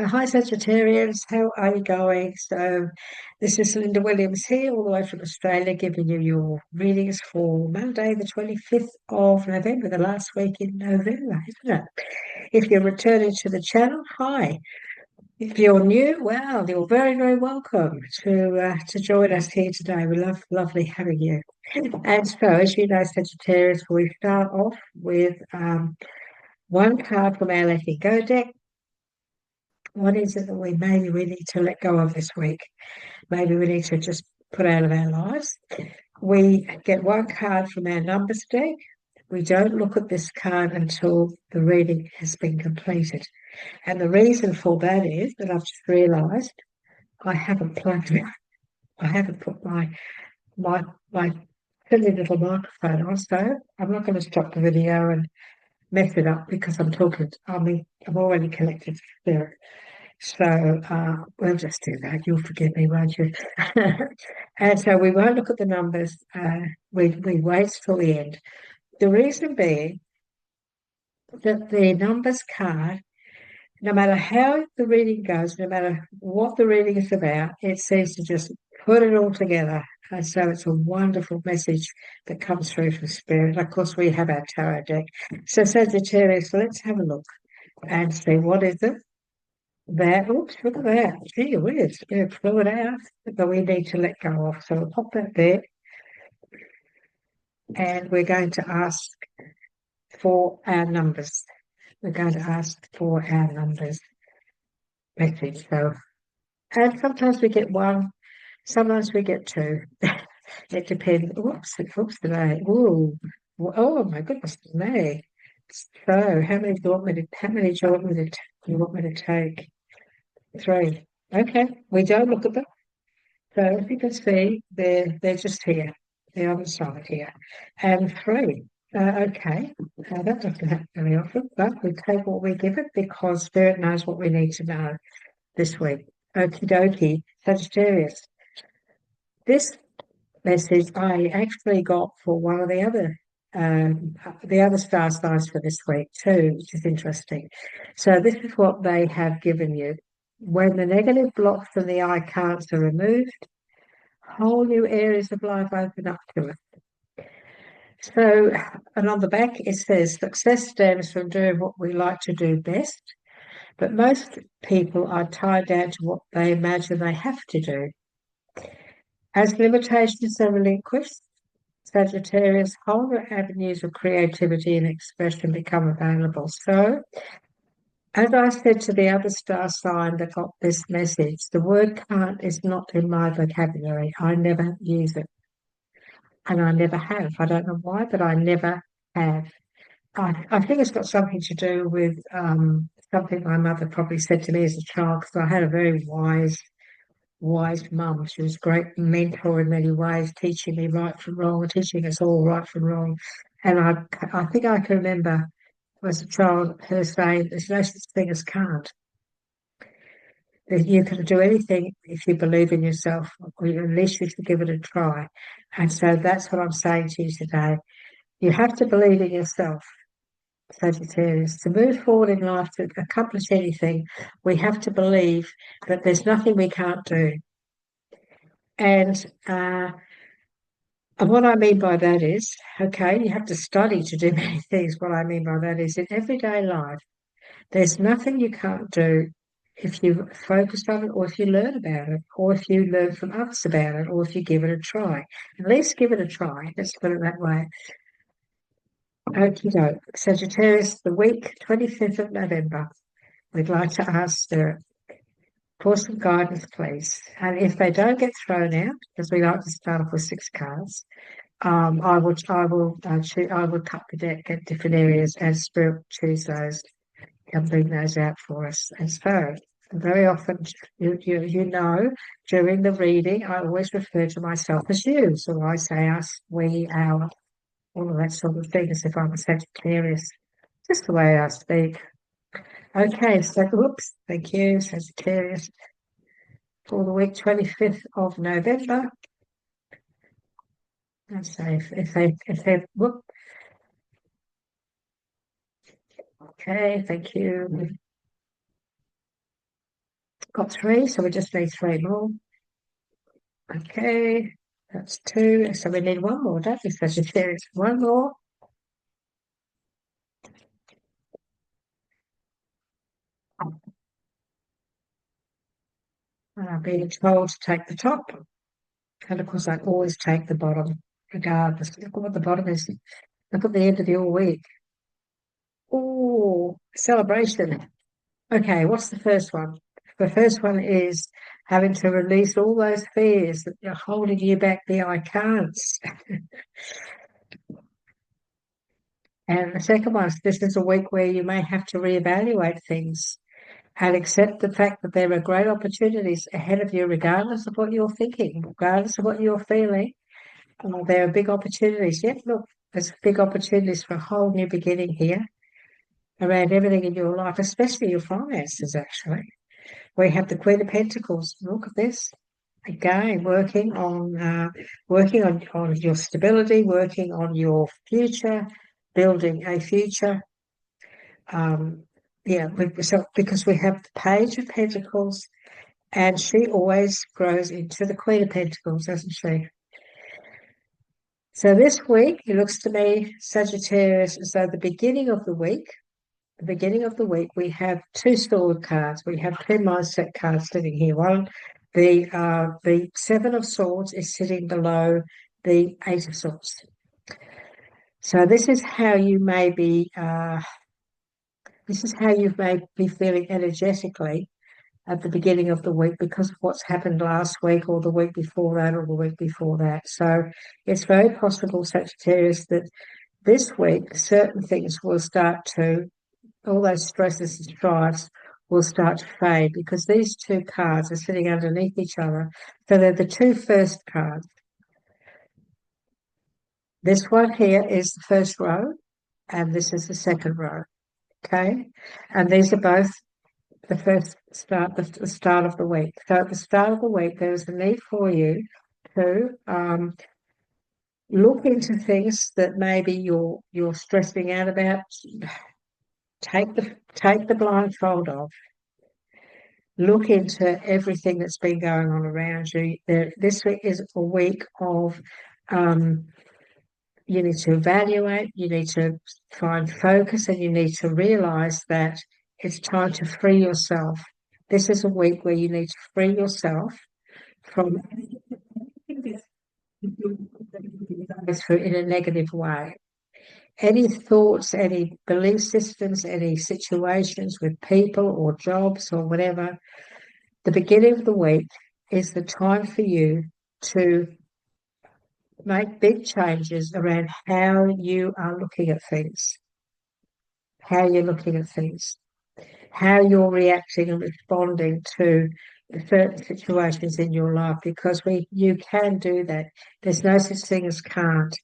Hi Sagittarius, how are you going? This is Linda Williams here, all the way from Australia, giving you your readings for Monday, the 25th of November, the last week in November, isn't it? If you're returning to the channel, hi. If you're new, well, you're very, very welcome to join us here today. We love, lovely having you. And so, as you know, Sagittarius, we start off with one card from our Let It Go deck. What is it that we need to let go of this week? Maybe we need to just put out of our lives. We get one card from our numbers deck. We don't look at this card until the reading has been completed. And the reason for that is that I've just realised I haven't plugged it. I haven't put my my silly little microphone on, so I'm not going to stop the video and mess it up because I'm talking. I'm already connected to spirit. So we'll just do that. You'll forgive me, won't you? And so we won't look at the numbers. We wait till the end. The reason being that the numbers card, no matter how the reading goes, no matter what the reading is about, it seems to just put it all together. And so it's a wonderful message that comes through from Spirit. Of course, we have our tarot deck. So Sagittarius, let's have a look and see what is it. Oops, look at that. Gee whiz, it flew it out, but we need to let go of. So we'll pop that there. And we're going to ask for our numbers. We're going to ask for our numbers message. So, and sometimes we get one, sometimes we get two. It depends. Oops, today. Ooh, oh my goodness me. So, how many do you want me to take? Three. Okay, we don't look at them. So as you can see, they're just here. They're on the side here. And three. Okay. That doesn't happen very often, but we take what we give it because Spirit knows what we need to know this week. Okie dokie, Sagittarius. This message I actually got for one of the other star signs for this week too, which is interesting. So this is what they have given you. When the negative blocks and the I can'ts are removed, whole new areas of life open up to us. So, and on the back it says success stems from doing what we like to do best, but most people are tied down to what they imagine they have to do. As limitations are relinquished, Sagittarius, whole new avenues of creativity and expression become available. So, as I said to the other star sign that got this message, the word can't is not in my vocabulary. I never use it. And I never have. I don't know why, but I never have. I think it's got something to do with something my mother probably said to me as a child, because I had a very wise mum. She was a great mentor in many ways, teaching me right from wrong, teaching us all right from wrong. And I think I can remember as a child her saying, "There's no such thing as can't. That you can do anything if you believe in yourself, or at least you should give it a try." And so that's what I'm saying to you today. You have to believe in yourself, Sagittarius. To move forward in life, to accomplish anything, we have to believe that there's nothing we can't do. And what I mean by that is, okay, you have to study to do many things. What I mean by that is in everyday life, there's nothing you can't do if you focus on it, or if you learn about it, or if you learn from others about it, or if you give it a try. At least give it a try. Let's put it that way. Okie doke. Sagittarius, the week 25th of November. We'd like to ask Spirit for some guidance, please. And if they don't get thrown out, because we like to start off with 6 cards, I will cut the deck at different areas and Spirit choose those and bring those out for us. And so, very often, you know, during the reading, I always refer to myself as you. So I say us, we, our, all of that sort of thing, as if I'm a Sagittarius. Just the way I speak. Okay, so whoops, thank you, Sagittarius, for the week 25th of November. Let's say if they whoop. Okay, thank you. got 3, so we just need 3 more. Okay, that's 2, so we need 1 more, don't we? Sagittarius, 1 more. Being told to take the top, and of course I always take the bottom, regardless. Look at what the bottom is. Look at the end of your week. Oh, celebration. Okay, what's the first one? The first one is having to release all those fears that are holding you back, the I can'ts. And the second one is this is a week where you may have to reevaluate things and accept the fact that there are great opportunities ahead of you, regardless of what you're thinking, regardless of what you're feeling. There are big opportunities. Yep, look, there's big opportunities for a whole new beginning here around everything in your life, especially your finances, actually. We have the Queen of Pentacles. Look at this. Again, working on your stability, working on your future, building a future. Yeah, because we have the Page of Pentacles, and she always grows into the Queen of Pentacles, doesn't she? So this week, it looks to me, Sagittarius, as though the beginning of the week, we have 2 sword cards. We have 2 mindset cards sitting here. One, the 7 of Swords is sitting below the 8 of Swords. So this is how you may be. This is how you may be feeling energetically at the beginning of the week because of what's happened last week or the week before that or the week before that. So it's very possible, Sagittarius, that this week certain things will start to, all those stresses and strifes will start to fade because these 2 cards are sitting underneath each other. So they're the 2 first cards. This one here is the first row and this is the second row. Okay. And these are both the start of the week. So at the start of the week, there is a need for you to look into things that maybe you're stressing out about. Take the blindfold off. Look into everything that's been going on around you. This week is a week of you need to evaluate, you need to find focus, and you need to realize that it's time to free yourself. This is a week where you need to free yourself from through in a negative way. Any thoughts, any belief systems, any situations with people or jobs or whatever, the beginning of the week is the time for you to make big changes around how you are looking at things, how you're looking at things, how you're reacting and responding to certain situations in your life, because you can do that. There's no such thing as can't.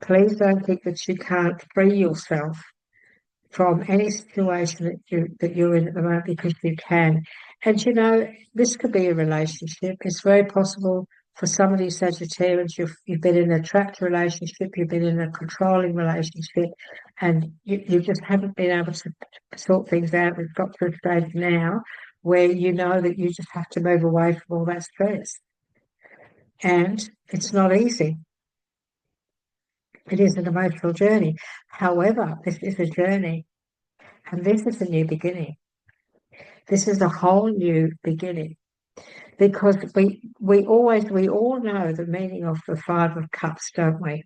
Please don't think that you can't free yourself from any situation that you're in at the moment, because you can. And this could be a relationship. It's very possible for some of you Sagittarians, you've been in a trapped relationship, you've been in a controlling relationship, and you just haven't been able to sort things out. We've got to a stage now where you know that you just have to move away from all that stress. And it's not easy. It is an emotional journey. However, this is a journey, and this is a new beginning. This is a whole new beginning, because we all know the meaning of the 5 of Cups, don't we?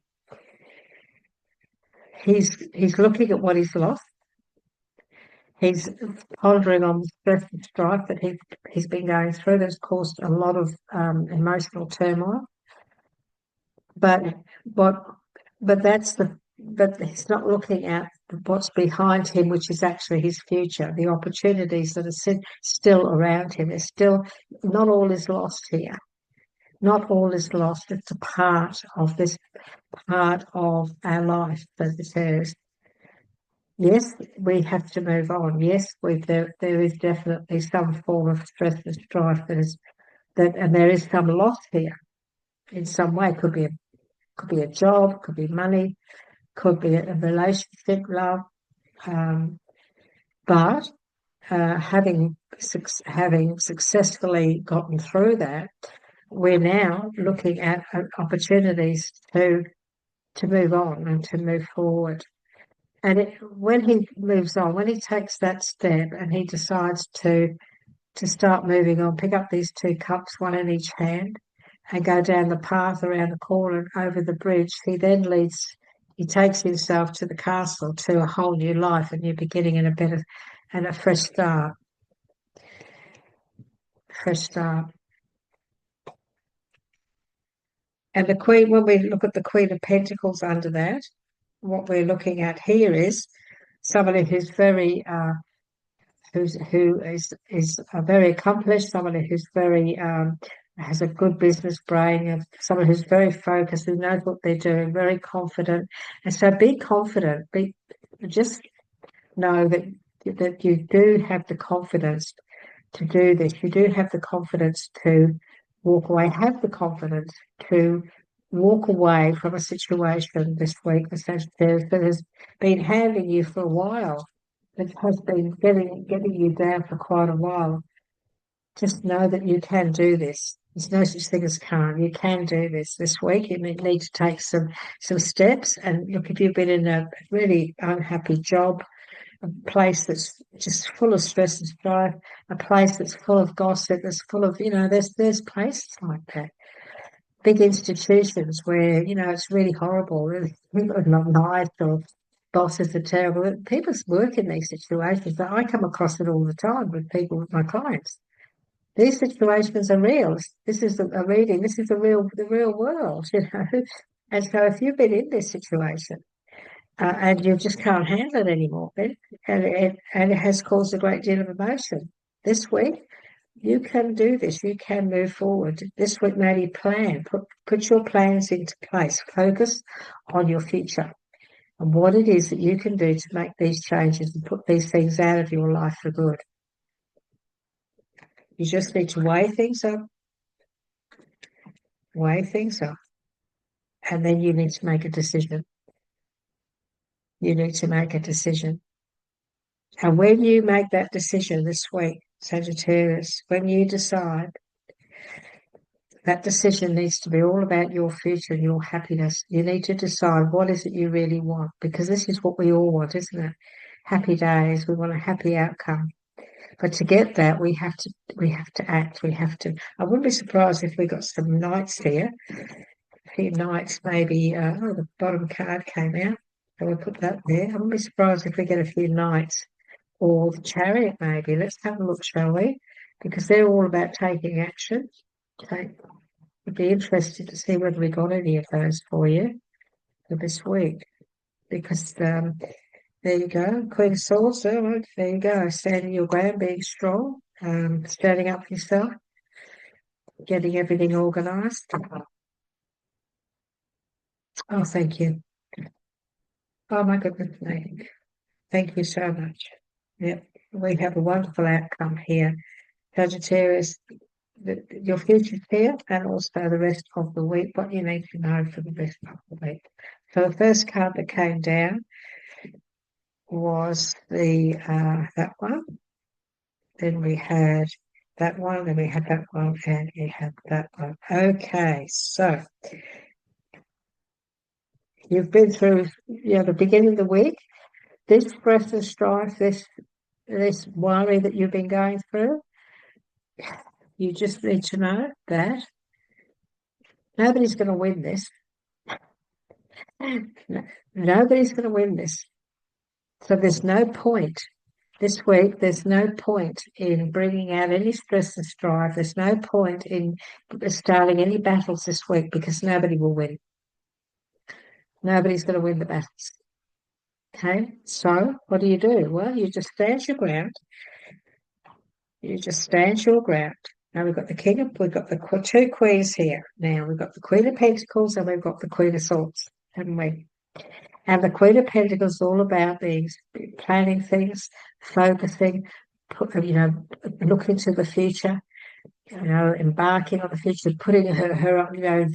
He's looking at what he's lost. He's pondering on the stress and strife that he's been going through. That's caused a lot of emotional turmoil. But what but he's not looking at what's behind him, which is actually his future, the opportunities that are still around him. It's still, not all is lost here. Not all is lost. It's a part of our life, as it says. Yes, we have to move on. Yes, there is definitely some form of stress and strife and there is some loss here in some way. Could be a job, could be money, could be a relationship, love. But having successfully gotten through that, we're now looking at opportunities to move on and to move forward. And when he moves on, when he takes that step and he decides to start moving on, pick up these two cups, one in each hand, and go down the path around the corner and over the bridge, he takes himself to the castle, to a whole new life, a new beginning, and a fresh start. Fresh start. And the Queen, when we look at the Queen of Pentacles under that, what we're looking at here is somebody who's very who is very accomplished, somebody who's very has a good business brain, someone who's very focused, who knows what they're doing, very confident. And so be confident. Just know that you do have the confidence to do this. You do have the confidence to walk away. Have the confidence to walk away from a situation this week, the Sagittarius, that has been hounding you for a while. It has been getting you down for quite a while. Just know that you can do this. There's no such thing as can't. You can do this week. You need to take some steps. And look, if you've been in a really unhappy job, a place that's just full of stress and strife, a place that's full of gossip, that's full of, there's places like that. Big institutions where, it's really horrible, really not nice, or bosses are terrible. People work in these situations. I come across it all the time with people, with my clients. These situations are real. This is a reading. This is the real world, And so, if you've been in this situation and you just can't handle it anymore, and it has caused a great deal of emotion, this week you can do this. You can move forward. This week, maybe plan. Put your plans into place. Focus on your future and what it is that you can do to make these changes and put these things out of your life for good. You just need to weigh things up, and then you need to make a decision. You need to make a decision. And when you make that decision this week, Sagittarius, when you decide, that decision needs to be all about your future and your happiness. You need to decide what is it you really want, because this is what we all want, isn't it? Happy days. We want a happy outcome. But to get that, we have to act. I wouldn't be surprised if we got some knights here. A few knights, maybe. The bottom card came out, so we'll put that there. I wouldn't be surprised if we get a few knights, or the Chariot, maybe. Let's have a look, shall we? Because they're all about taking action. It'd be interesting to see whether we got any of those for you for this week. Because there you go, Queen of Swords. There you go, standing your ground, being strong, standing up for yourself, getting everything organised. Oh, thank you. Oh, my goodness me. Thank you so much. Yep, we have a wonderful outcome here. Sagittarius, your future's here, and also the rest of the week, what you need to know for the rest of the week. So the first card that came down was that one. Then we had that one, then we had that one, and we had that one. Okay, so you've been through, the beginning of the week. This stress and strife, this worry that you've been going through, you just need to know that nobody's going to win this. Nobody's going to win this. So there's no point this week. There's no point in bringing out any stress and strife. There's no point in starting any battles this week, because nobody will win. Nobody's going to win the battles. Okay, so what do? Well, you just stand your ground. You just stand your ground. Now we've got the two queens here. Now we've got the Queen of Pentacles and we've got the Queen of Swords, haven't we? And the Queen of Pentacles is all about planning things, focusing, looking to the future, embarking on the future, putting her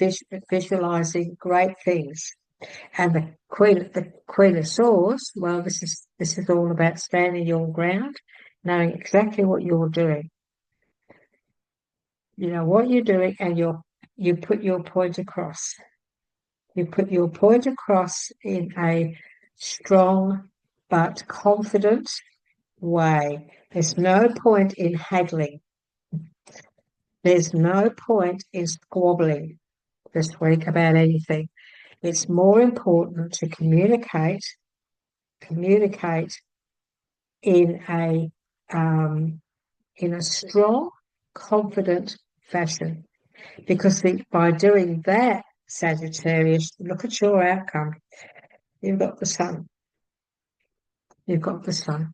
visualizing great things. And the Queen of Swords, well, this is all about standing your ground knowing exactly what you're doing. You know what you're doing, and you put your point across. You put your point across in a strong but confident way. There's no point in haggling. There's no point in squabbling this week about anything. It's more important to communicate in a strong, confident fashion. Because by doing that, Sagittarius, look at your outcome. You've got the sun. You've got the sun.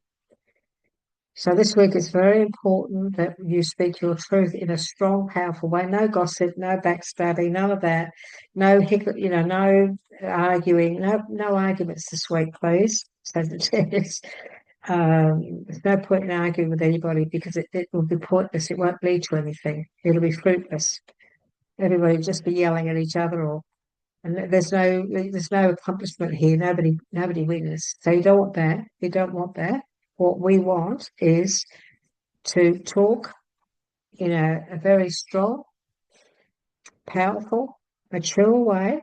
So this week it's very important that you speak your truth in a strong, powerful way. No gossip, no backstabbing, none of that. No no arguing, no arguments this week, please. Sagittarius. There's no point in arguing with anybody because it will be pointless. It won't lead to anything. It'll be fruitless. Everybody will just be yelling at each other, and there's no accomplishment here. Nobody wins. So you don't want that. You don't want that. What we want is to talk in a very strong, powerful, mature way,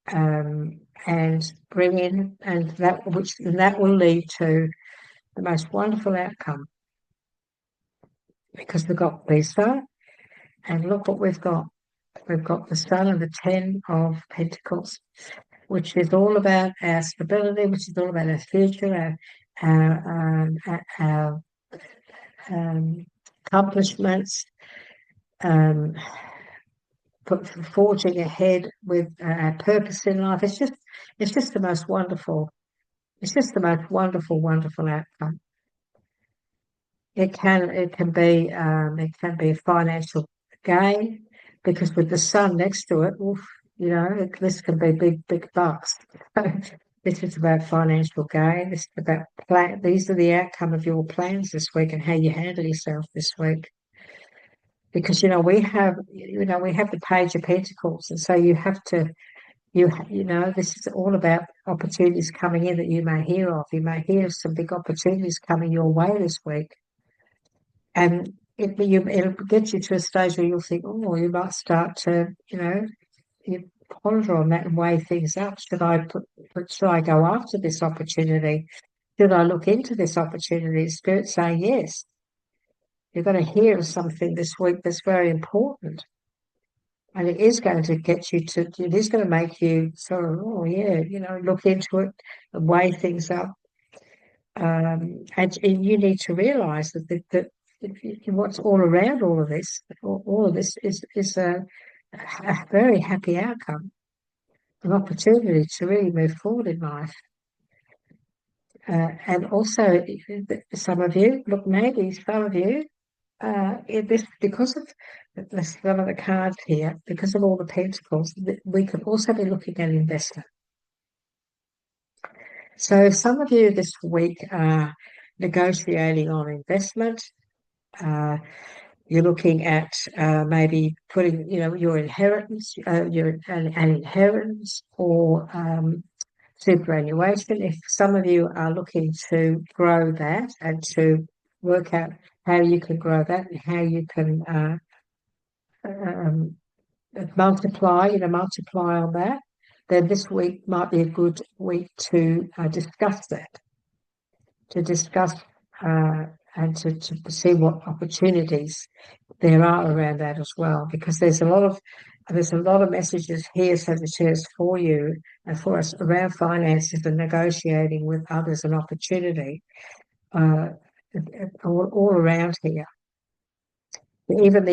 and bring in, and that will lead to the most wonderful outcome, because we've got Lisa, and look what we've got. We've got the Sun and the Ten of Pentacles, which is all about our stability, which is all about our future, our accomplishments, forging ahead with our purpose in life. It's just the most wonderful. It's just the most wonderful, wonderful outcome. It can be a financial gain, because with the sun next to it, oof, this can be big bucks. This is about financial gain. This is about plan. These are the outcome of your plans this week and how you handle yourself this week. Because we have the Page of Pentacles, and so you have to this is all about opportunities coming in that you may hear of. You may hear of some big opportunities coming your way this week. And it'll get you to a stage where you'll think, oh, you might start to, you ponder on that and weigh things up. Should I go after this opportunity? Should I look into this opportunity? Spirit saying yes. You're going to hear something this week that's very important. And it is going to it is going to make you sort of, oh yeah, look into it and weigh things up. And you need to realise that what's all around all of this is a very happy outcome, an opportunity to really move forward in life. And also, some of you, because of some of the cards here, because of all the pentacles, we could also be looking at investment. So some of you this week are negotiating on investment. You're looking at maybe putting, your inheritance, an inheritance, or superannuation. If some of you are looking to grow that and to work out how you can grow that and how you can multiply on that, then this week might be a good week to discuss that, and to see what opportunities there are around that as well, because there's a lot of messages here, Sagittarius, for you and for us around finances and negotiating with others and opportunity, all around here. Even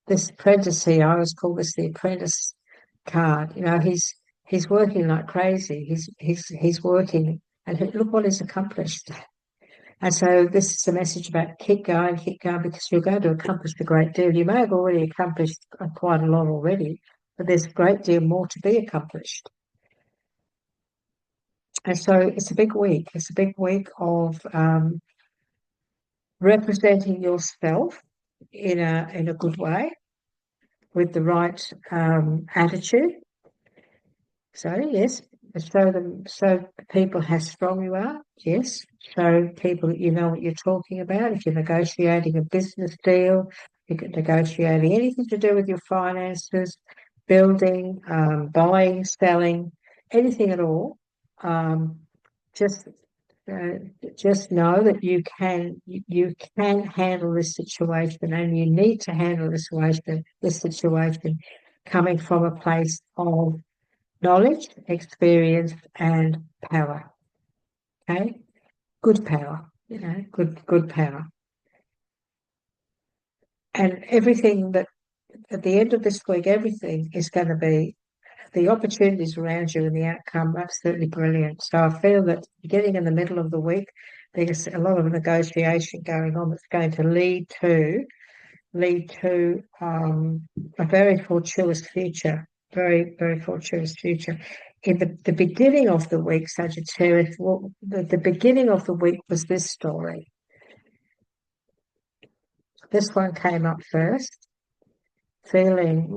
this apprentice here, I always call this the apprentice card. He's working like crazy. He's working, and look what he's accomplished. And so this is a message about keep going, because you're going to accomplish a great deal. You may have already accomplished quite a lot already, but there's a great deal more to be accomplished. And so it's a big week. It's a big week of representing yourself in a good way, with the right attitude. So yes, so people how strong you are. Yes. Show people that you know what you're talking about. If you're negotiating a business deal, you're negotiating anything to do with your finances, building, buying, selling, anything at all. Um, just uh, just know that you can handle this situation, and you need to handle this situation coming from a place of knowledge, experience, and power. Okay, good power. Good power, and everything that at the end of this week, everything is going to be the opportunities around you and the outcome absolutely brilliant. So I feel that getting in the middle of the week, there's a lot of negotiation going on that's going to lead to a very fortuitous future, very fortuitous future. In the beginning of the week, Sagittarius, well, the beginning of the week was this story. This one came up first, feeling,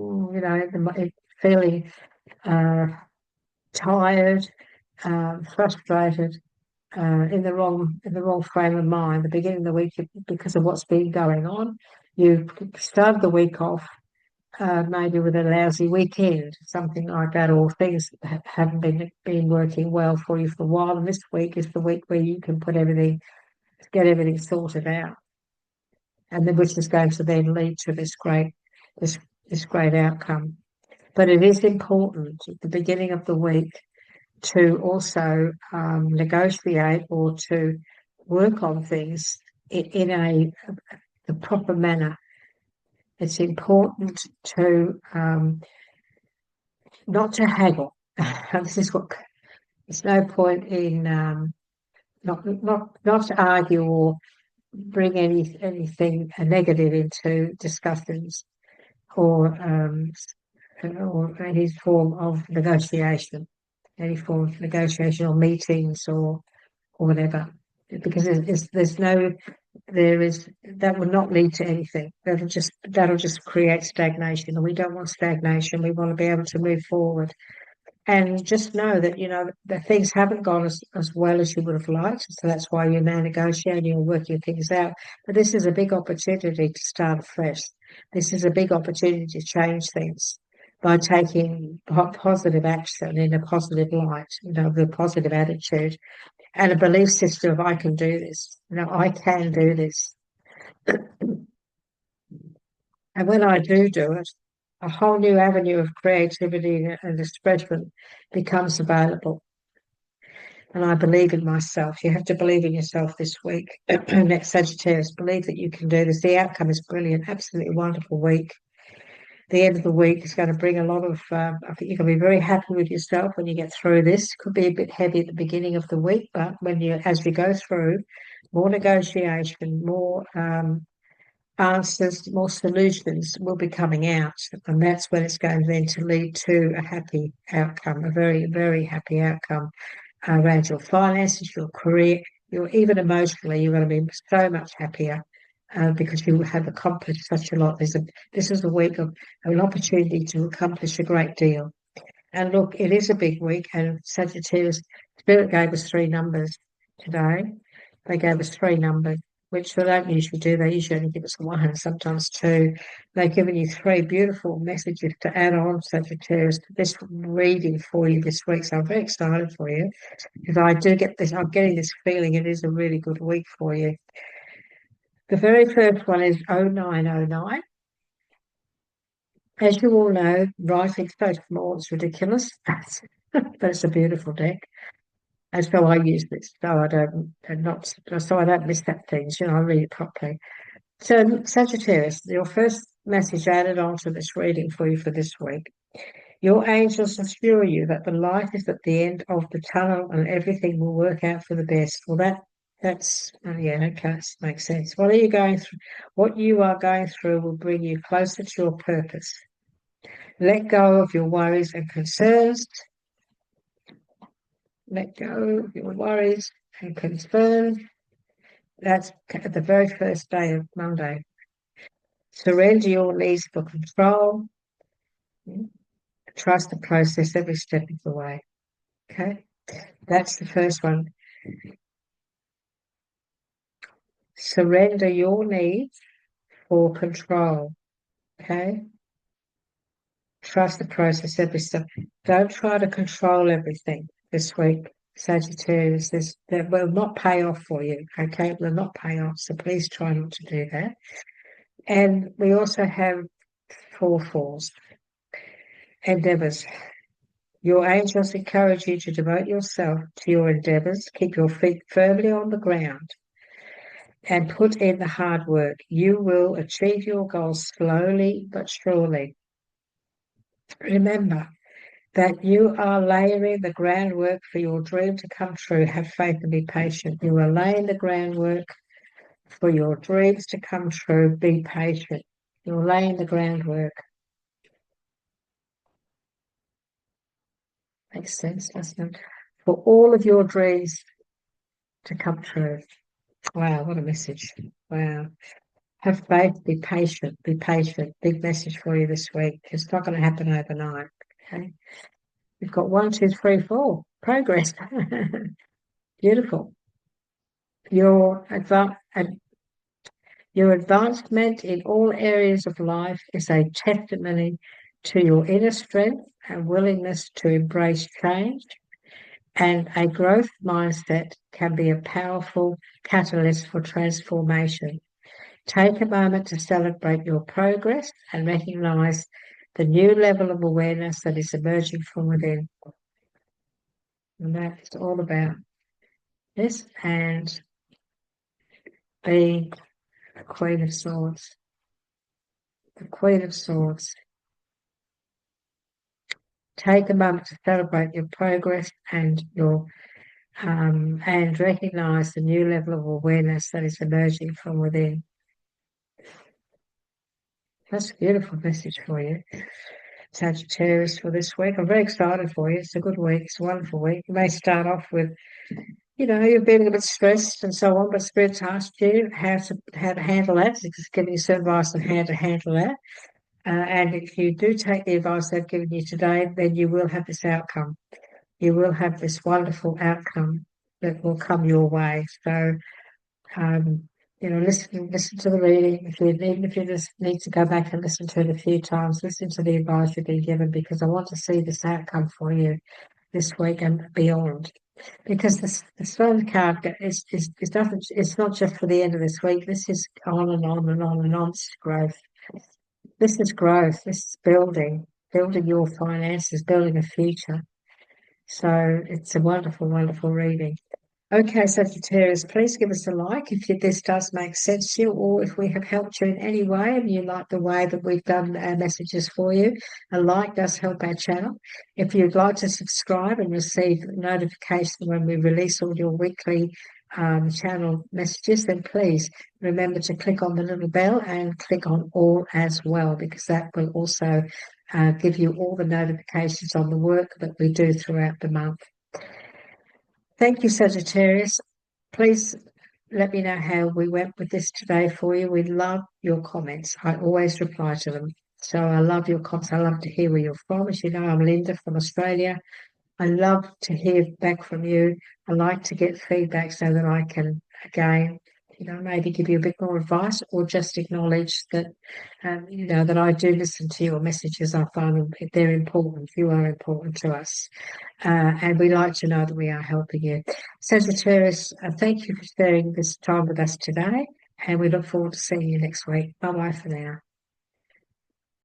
feeling uh, tired, frustrated, in the wrong frame of mind. The beginning of the week, because of what's been going on, you started the week off maybe with a lousy weekend, something like that, or things haven't been working well for you for a while. And this week is the week where you can get everything sorted out, and then which is going to then lead to this this great outcome. But it is important at the beginning of the week to also negotiate or to work on things in the proper manner. It's important to not to haggle. This is what there's no point in not to argue or bring anything negative into discussions or any form of negotiation, or meetings or whatever, because there is that will not lead to anything. That'll just create stagnation, and we don't want stagnation. We want to be able to move forward. And just know that, that things haven't gone as well as you would have liked. So that's why you're now negotiating and working things out. But this is a big opportunity to start afresh. This is a big opportunity to change things by taking positive action in a positive light, the positive attitude and a belief system of I can do this. I can do this. And when I do it, a whole new avenue of creativity and expression becomes available. And I believe in myself. You have to believe in yourself this week. Next Sagittarius, believe that you can do this. The outcome is brilliant, absolutely wonderful week. The end of the week is going to bring a lot of, I think you're going to be very happy with yourself when you get through this. Could be a bit heavy at the beginning of the week, but as you go through, more negotiation, more answers, more solutions will be coming out. And that's when it's going then to lead to a happy outcome, a very, very happy outcome around your finances, your career, even emotionally, you're going to be so much happier because you have accomplished such a lot. This is a week of an opportunity to accomplish a great deal. And look, it is a big week, and Sagittarius Spirit gave us three numbers today. They gave us three numbers, which they don't usually do. They usually only give us one, sometimes two. They've given you three beautiful messages to add on, Sagittarius, to this reading for you this week. So I'm very excited for you because I do get this. I'm getting this feeling it is a really good week for you. The very first one is 0909. As you all know, writing's so small, it's ridiculous, but it's a beautiful deck. And so I use this, so I don't miss that things, I read it properly. So Sagittarius, your first message added on to this reading for you for this week. Your angels assure you that the light is at the end of the tunnel and everything will work out for the best. Well, that's yeah, okay, makes sense. What are you going through? What you are going through will bring you closer to your purpose. Let go of your worries and concerns. Let go of your worries and concerns. That's the very first day of Monday. Surrender your needs for control. Trust the process every step of the way. Okay, that's the first one. Surrender your need for control. Okay, trust the process, every step. Don't try to control everything this week, Sagittarius. That will not pay off for you. Okay, it will not pay off. So please try not to do that. And we also have 4 4s, endeavors. Your angels encourage you to devote yourself to your endeavors. Keep your feet firmly on the ground and put in the hard work. You will achieve your goals slowly but surely. Remember that you are laying the groundwork for your dream to come true. Have faith and be patient. You are laying the groundwork for your dreams to come true. Be patient. You're laying the groundwork. Makes sense, doesn't it? For all of your dreams to come true. Wow, what a message. Wow. Have faith, be patient, be patient. Big message for you this week. It's not going to happen overnight. Okay. We've got 1, 2, 3, 4. Progress. Beautiful. Your advancement in all areas of life is a testimony to your inner strength and willingness to embrace change. And a growth mindset can be a powerful catalyst for transformation. Take a moment to celebrate your progress and recognize the new level of awareness that is emerging from within. And that's all about this and being the Queen of Swords. The Queen of Swords. Take a moment to celebrate your progress and and recognize the new level of awareness that is emerging from within. That's a beautiful message for you, Sagittarius, for this week. I'm very excited for you. It's a good week. It's a wonderful week. You may start off with, you're feeling a bit stressed and so on, but Spirit's asked you how to handle that. It's giving you some advice on how to handle that. And if you do take the advice they've given you today, then you will have this outcome. You will have this wonderful outcome that will come your way. So, listen to the reading. Even if you just need to go back and listen to it a few times, listen to the advice you've been given, because I want to see this outcome for you this week and beyond. Because the Stone card it's not just for the end of this week. This is on and on and on and on. This is growth. This is growth. This is building your finances, building a future. So it's a wonderful, wonderful reading. Okay, Sagittarius, please give us a like if this does make sense to you, or if we have helped you in any way and you like the way that we've done our messages for you. A like does help our channel. If you'd like to subscribe and receive notification when we release all your weekly channel messages, then please remember to click on the little bell and click on all as well, because that will also give you all the notifications on the work that we do throughout the month. Thank you, Sagittarius. Please let me know how we went with this today for you. We love your comments. I always reply to them. So I love your comments. I love to hear where you're from. As you know, I'm Linda from Australia. I love to hear back from you. I like to get feedback so that I can, again, maybe give you a bit more advice, or just acknowledge that, that I do listen to your messages. I find they're important. You are important to us. And we like to know that we are helping you. Sagittarius, thank you for sharing this time with us today. And we look forward to seeing you next week. Bye-bye for now.